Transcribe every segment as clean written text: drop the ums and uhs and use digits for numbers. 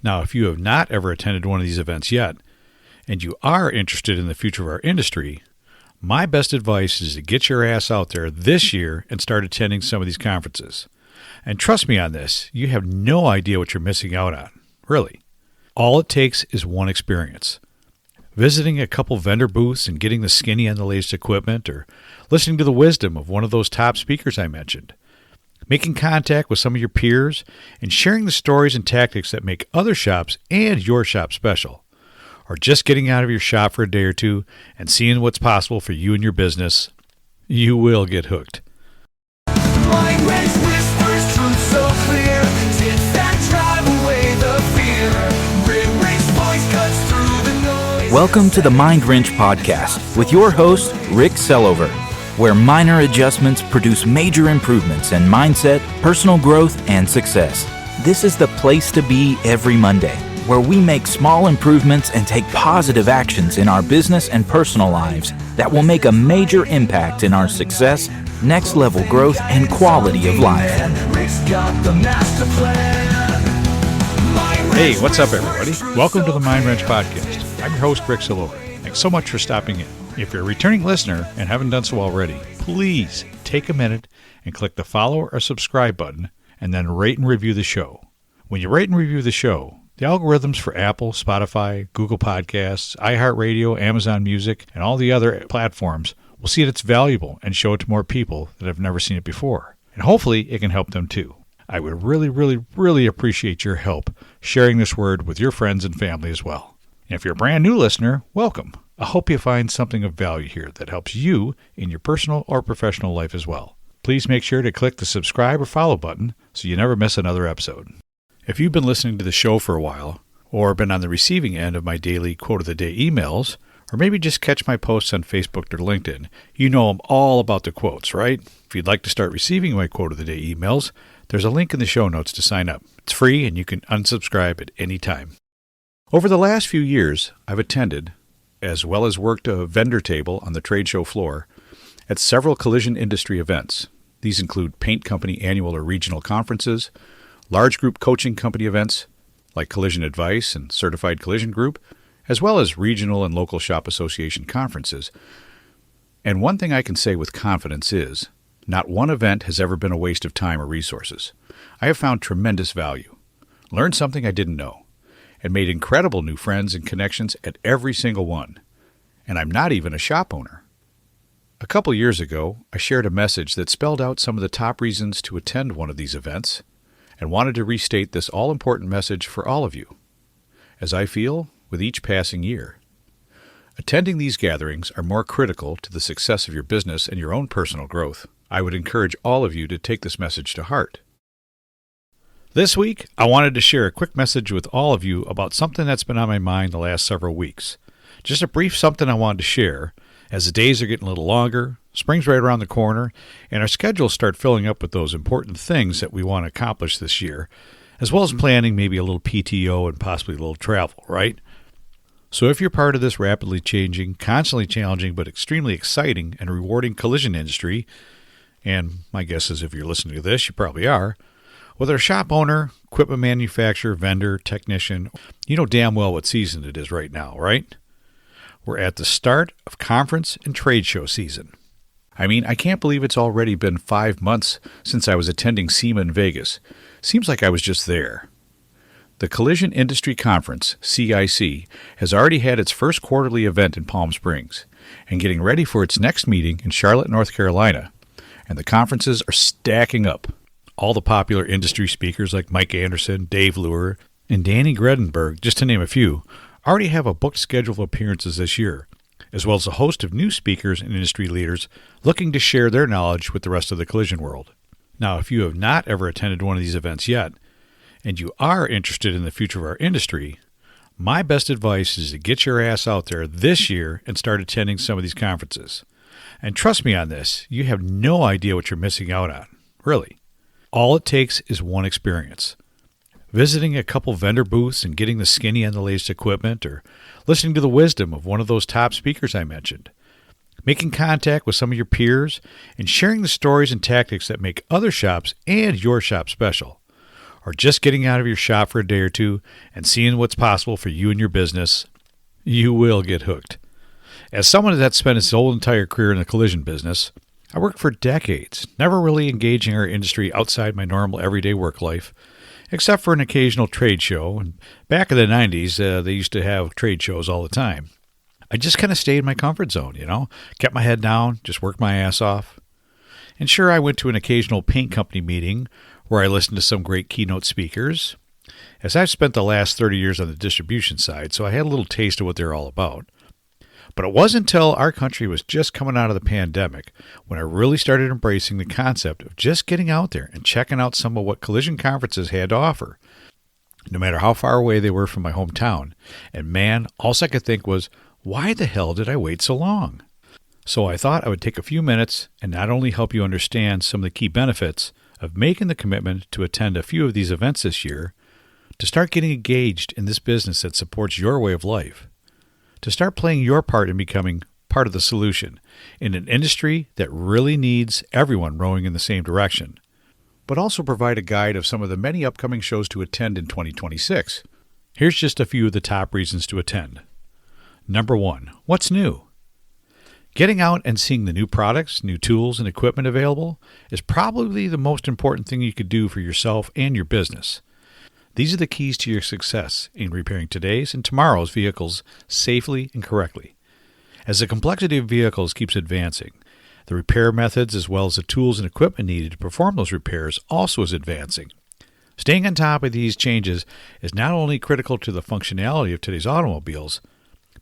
Now, if you have not ever attended one of these events yet, and you are interested in the future of our industry, my best advice is to get your ass out there this year and start attending some of these conferences. And trust me on this, you have no idea what you're missing out on, really. All it takes is one experience. Visiting a couple vendor booths and getting the skinny on the latest equipment, or listening to the wisdom of one of those top speakers I mentioned. Making contact with some of your peers and sharing the stories and tactics that make other shops and your shop special. Or just getting out of your shop for a day or two and seeing what's possible for you and your business, you will get hooked. Welcome to the Mind Wrench Podcast with your host, Rick Sellover, where minor adjustments produce major improvements in mindset, personal growth, and success. This is the place to be every Monday, where we make small improvements and take positive actions in our business and personal lives that will make a major impact in our success, next level growth, and quality of life. Hey, what's up, everybody? Welcome to the Mind Wrench Podcast. I'm your host, Rick Sellover. Thanks so much for stopping in. If you're a returning listener and haven't done so already, please take a minute and click the follow or subscribe button, and then rate and review the show. When you rate and review the show, the algorithms for Apple, Spotify, Google Podcasts, iHeartRadio, Amazon Music, and all the other platforms will see that it's valuable and show it to more people that have never seen it before. And hopefully it can help them too. I would really appreciate your help sharing this word with your friends and family as well. And if you're a brand new listener, welcome. I hope you find something of value here that helps you in your personal or professional life as well. Please make sure to click the subscribe or follow button so you never miss another episode. If you've been listening to the show for a while, or been on the receiving end of my daily quote of the day emails, or maybe just catch my posts on Facebook or LinkedIn, you know I'm all about the quotes, right? If you'd like to start receiving my quote of the day emails, there's a link in the show notes to sign up. It's free and you can unsubscribe at any time. Over the last few years, I've attended, as well as worked a vendor table on the trade show floor, at several collision industry events. These include paint company annual or regional conferences, large group coaching company events like Collision Advice and Certified Collision Group, as well as regional and local shop association conferences. And one thing I can say with confidence is, not one event has ever been a waste of time or resources. I have found tremendous value, learned something I didn't know, and made incredible new friends and connections at every single one. And I'm not even a shop owner. A couple years ago, I shared a message that spelled out some of the top reasons to attend one of these events, and wanted to restate this all-important message for all of you, as I feel with each passing year. Attending these gatherings are more critical to the success of your business and your own personal growth. I would encourage all of you to take this message to heart. This week, I wanted to share a quick message with all of you about something that's been on my mind the last several weeks. Just a brief something I wanted to share, as the days are getting a little longer, spring's right around the corner, and our schedules start filling up with those important things that we want to accomplish this year, as well as planning maybe a little PTO and possibly a little travel, right? So if you're part of this rapidly changing, constantly challenging, but extremely exciting and rewarding collision industry, and my guess is if you're listening to this, you probably are, whether a shop owner, equipment manufacturer, vendor, technician, you know damn well what season it is right now, right? We're at the start of conference and trade show season. I mean, I can't believe it's already been 5 months since I was attending SEMA in Vegas. Seems like I was just there. The Collision Industry Conference, CIC, has already had its first quarterly event in Palm Springs and getting ready for its next meeting in Charlotte, North Carolina. And the conferences are stacking up. All the popular industry speakers like Mike Anderson, Dave Luer, and Danny Gredenberg, just to name a few, already have a booked schedule of appearances this year, as well as a host of new speakers and industry leaders looking to share their knowledge with the rest of the collision world. Now, if you have not ever attended one of these events yet, and you are interested in the future of our industry, my best advice is to get your ass out there this year and start attending some of these conferences. And trust me on this, you have no idea what you're missing out on, really. All it takes is one experience. Visiting a couple vendor booths and getting the skinny on the latest equipment, or listening to the wisdom of one of those top speakers I mentioned. Making contact with some of your peers and sharing the stories and tactics that make other shops and your shop special. or just getting out of your shop for a day or two and seeing what's possible for you and your business, you will get hooked. As someone that's spent his whole entire career in the collision business, I worked for decades, never really engaging our industry outside my normal everyday work life, except for an occasional trade show. And back in the 90s, they used to have trade shows all the time. I just kind of stayed in my comfort zone, kept my head down, just worked my ass off. And sure, I went to an occasional paint company meeting where I listened to some great keynote speakers, as I've spent the last 30 years on the distribution side, so I had a little taste of what they're all about. But it wasn't until our country was just coming out of the pandemic when I really started embracing the concept of just getting out there and checking out some of what collision conferences had to offer, no matter how far away they were from my hometown. And man, all I could think was, why the hell did I wait so long? So I thought I would take a few minutes and not only help you understand some of the key benefits of making the commitment to attend a few of these events this year, to start getting engaged in this business that supports your way of life, to start playing your part in becoming part of the solution in an industry that really needs everyone rowing in the same direction, but also provide a guide of some of the many upcoming shows to attend in 2026. Here's just a few of the top reasons to attend. Number 1, what's new? Getting out and seeing the new products, new tools, and equipment available is probably the most important thing you could do for yourself and your business. These are the keys to your success in repairing today's and tomorrow's vehicles safely and correctly. As the complexity of vehicles keeps advancing, the repair methods as well as the tools and equipment needed to perform those repairs also is advancing. Staying on top of these changes is not only critical to the functionality of today's automobiles,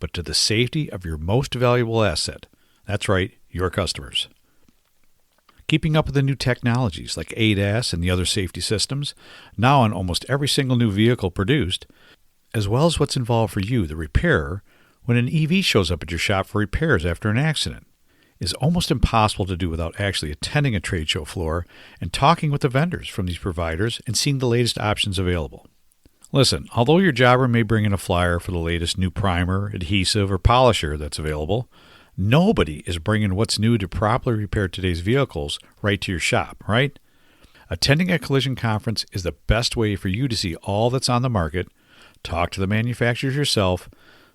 but to the safety of your most valuable asset. That's right, your customers. Keeping up with the new technologies like ADAS and the other safety systems, now on almost every single new vehicle produced, as well as what's involved for you, the repairer, when an EV shows up at your shop for repairs after an accident, is almost impossible to do without actually attending a trade show floor and talking with the vendors from these providers and seeing the latest options available. Listen, although your jobber may bring in a flyer for the latest new primer, adhesive, or polisher that's available, nobody is bringing what's new to properly repair today's vehicles right to your shop, right? Attending a collision conference is the best way for you to see all that's on the market, talk to the manufacturers yourself,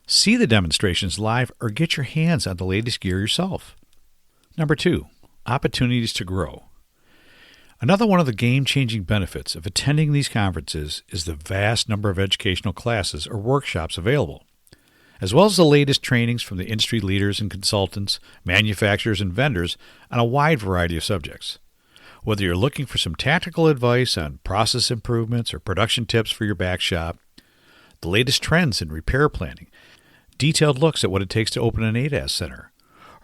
see the demonstrations live, or get your hands on the latest gear yourself. Number 2, opportunities to grow. Another one of the game-changing benefits of attending these conferences is the vast number of educational classes or workshops available, as well as the latest trainings from the industry leaders and consultants, manufacturers, and vendors on a wide variety of subjects. Whether you're looking for some tactical advice on process improvements or production tips for your back shop, the latest trends in repair planning, detailed looks at what it takes to open an ADAS center,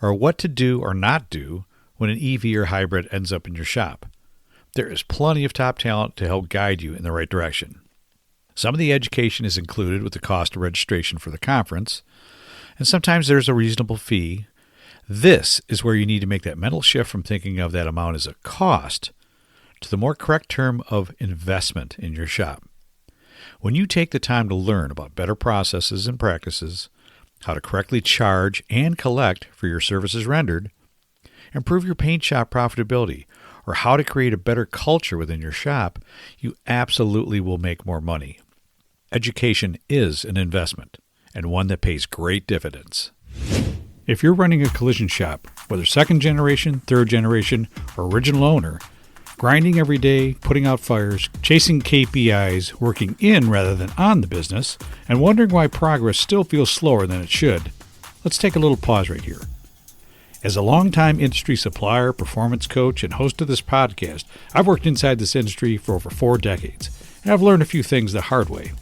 or what to do or not do when an EV or hybrid ends up in your shop, there is plenty of top talent to help guide you in the right direction. Some of the education is included with the cost of registration for the conference, and sometimes there's a reasonable fee. This is where you need to make that mental shift from thinking of that amount as a cost to the more correct term of investment in your shop. When you take the time to learn about better processes and practices, how to correctly charge and collect for your services rendered, improve your paint shop profitability, or how to create a better culture within your shop, you absolutely will make more money. Education is an investment, and one that pays great dividends. If you're running a collision shop, whether second generation, third generation, or original owner, grinding every day, putting out fires, chasing KPIs, working in rather than on the business, and wondering why progress still feels slower than it should, let's take a little pause right here. As a longtime industry supplier, performance coach, and host of this podcast, I've worked inside this industry for over 4 decades, and I've learned a few things the hard way.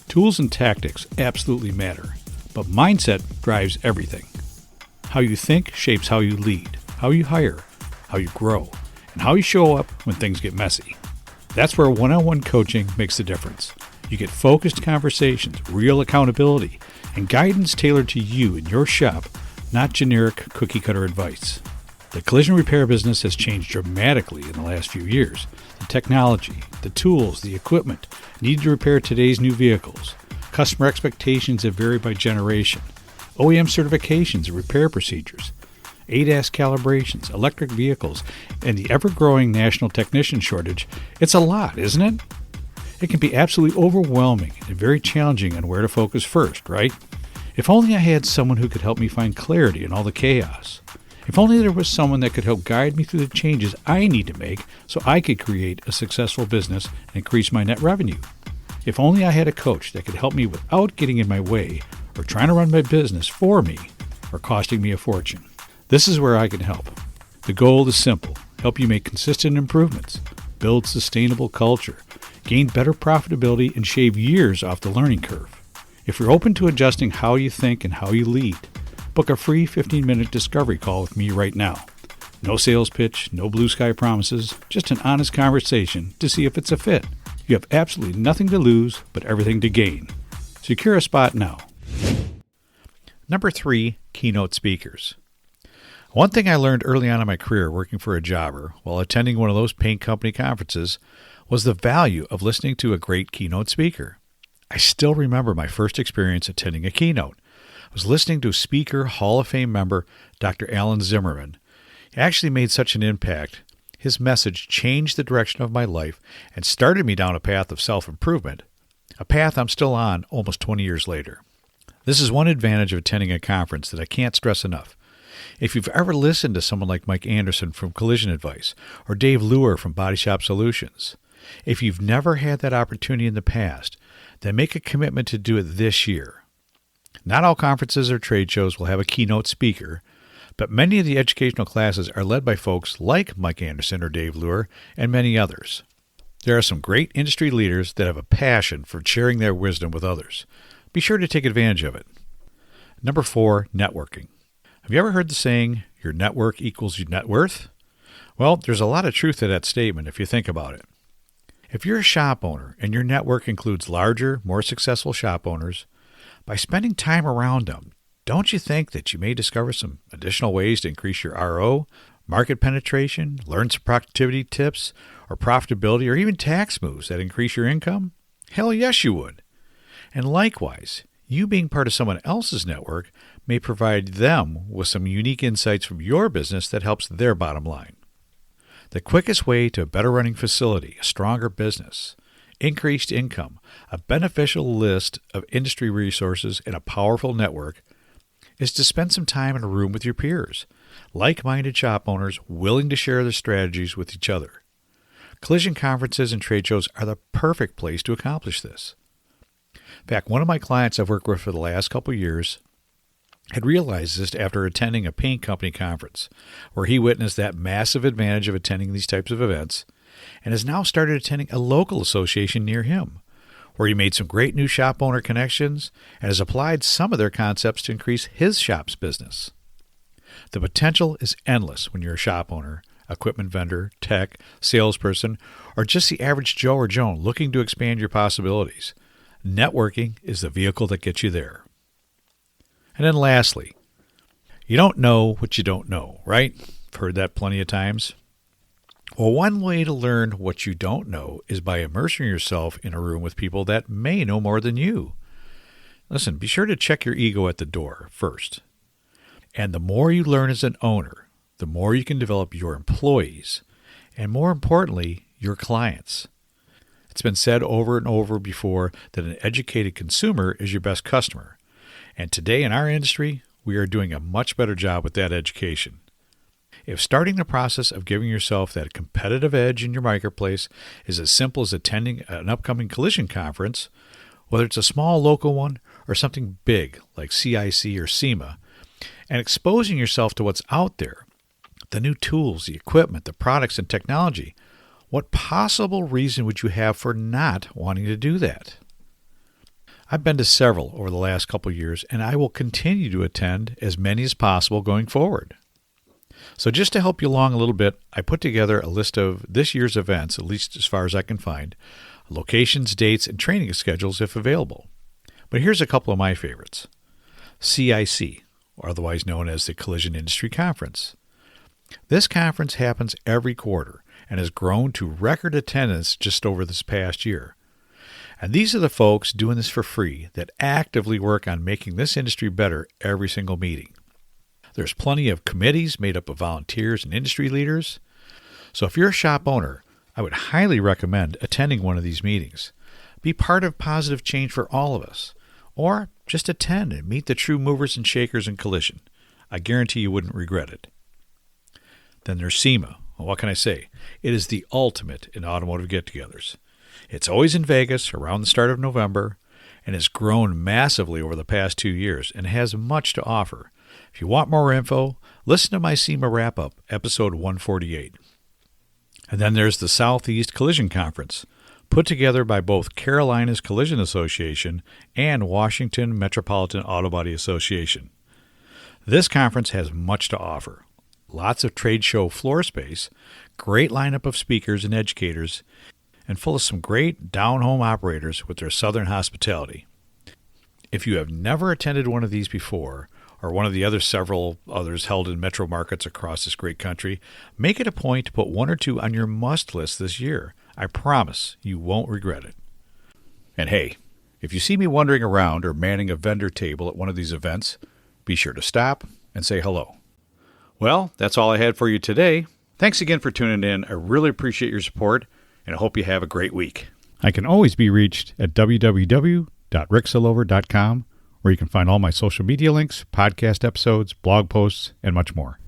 Tools and tactics absolutely matter, but mindset drives everything. How you think shapes how you lead, how you hire, how you grow, and how you show up when things get messy. That's where one-on-one coaching makes the difference. You get focused conversations, real accountability, and guidance tailored to you and your shop, not generic cookie-cutter advice. The collision repair business has changed dramatically in the last few years. The technology, the tools, the equipment needed to repair today's new vehicles. Customer expectations have varied by generation. OEM certifications and repair procedures. ADAS calibrations, electric vehicles, and the ever-growing national technician shortage. It's a lot, isn't it? It can be absolutely overwhelming and very challenging on where to focus first, right? If only I had someone who could help me find clarity in all the chaos. If only there was someone that could help guide me through the changes I need to make so I could create a successful business and increase my net revenue. If only I had a coach that could help me without getting in my way or trying to run my business for me or costing me a fortune. This is where I can help. The goal is simple: help you make consistent improvements, build sustainable culture, gain better profitability, and shave years off the learning curve. If you're open to adjusting how you think and how you lead, book a free 15-minute discovery call with me right now. No sales pitch, no blue sky promises, just an honest conversation to see if it's a fit. You have absolutely nothing to lose, but everything to gain. Secure a spot now. Number 3, keynote speakers. One thing I learned early on in my career working for a jobber while attending one of those paint company conferences was the value of listening to a great keynote speaker. I still remember my first experience attending a keynote. I was listening to Speaker Hall of Fame member Dr. Alan Zimmerman. He actually made such an impact. His message changed the direction of my life and started me down a path of self-improvement, a path I'm still on almost 20 years later. This is one advantage of attending a conference that I can't stress enough. If you've ever listened to someone like Mike Anderson from Collision Advice or Dave Luer from Body Shop Solutions, if you've never had that opportunity in the past, then make a commitment to do it this year. Not all conferences or trade shows will have a keynote speaker, but many of the educational classes are led by folks like Mike Anderson or Dave Luer and many others. There are some great industry leaders that have a passion for sharing their wisdom with others. Be sure to take advantage of it. Number 4, networking. Have you ever heard the saying, your network equals your net worth? Well, there's a lot of truth to that statement if you think about it. If you're a shop owner and your network includes larger, more successful shop owners, by spending time around them, don't you think that you may discover some additional ways to increase your RO, market penetration, learn some productivity tips, or profitability, or even tax moves that increase your income? Hell yes, you would. And likewise, you being part of someone else's network may provide them with some unique insights from your business that helps their bottom line. The quickest way to a better running facility, a stronger business, increased income, a beneficial list of industry resources, and a powerful network is to spend some time in a room with your peers, like-minded shop owners willing to share their strategies with each other. Collision conferences and trade shows are the perfect place to accomplish this. In fact, one of my clients I've worked with for the last couple of years had realized this after attending a paint company conference, where he witnessed that massive advantage of attending these types of events, and has now started attending a local association near him, where he made some great new shop owner connections and has applied some of their concepts to increase his shop's business. The potential is endless when you're a shop owner, equipment vendor, tech, salesperson, or just the average Joe or Joan looking to expand your possibilities. Networking is the vehicle that gets you there. And then lastly, you don't know what you don't know, right? I've heard that plenty of times. Well, one way to learn what you don't know is by immersing yourself in a room with people that may know more than you. Listen, be sure to check your ego at the door first. And the more you learn as an owner, the more you can develop your employees, and more importantly, your clients. It's been said over and over before that an educated consumer is your best customer. And today in our industry, we are doing a much better job with that education. If starting the process of giving yourself that competitive edge in your marketplace is as simple as attending an upcoming collision conference, whether it's a small local one or something big like CIC or SEMA, and exposing yourself to what's out there, the new tools, the equipment, the products, and technology, what possible reason would you have for not wanting to do that? I've been to several over the last couple of years, and I will continue to attend as many as possible going forward. So just to help you along a little bit, I put together a list of this year's events, at least as far as I can find, locations, dates, and training schedules if available. But here's a couple of my favorites. CIC, or otherwise known as the Collision Industry Conference. This conference happens every quarter and has grown to record attendance just over this past year. And these are the folks doing this for free that actively work on making this industry better every single meeting. There's plenty of committees made up of volunteers and industry leaders. So if you're a shop owner, I would highly recommend attending one of these meetings. Be part of positive change for all of us. Or just attend and meet the true movers and shakers in collision. I guarantee you wouldn't regret it. Then there's SEMA. Well, what can I say? It is the ultimate in automotive get-togethers. It's always in Vegas around the start of November and has grown massively over the past 2 years and has much to offer. If you want more info, listen to my SEMA wrap-up, episode 148. And then there's the Southeast Collision Conference, put together by both Carolinas Collision Association and Washington Metropolitan Auto Body Association. This conference has much to offer. Lots of trade show floor space, great lineup of speakers and educators, and full of some great down-home operators with their southern hospitality. If you have never attended one of these before, or one of the several others held in metro markets across this great country, make it a point to put one or two on your must list this year. I promise you won't regret it. And hey, if you see me wandering around or manning a vendor table at one of these events, be sure to stop and say hello. Well, that's all I had for you today. Thanks again for tuning in. I really appreciate your support, and I hope you have a great week. I can always be reached at www.ricksillover.com, where you can find all my social media links, podcast episodes, blog posts, and much more.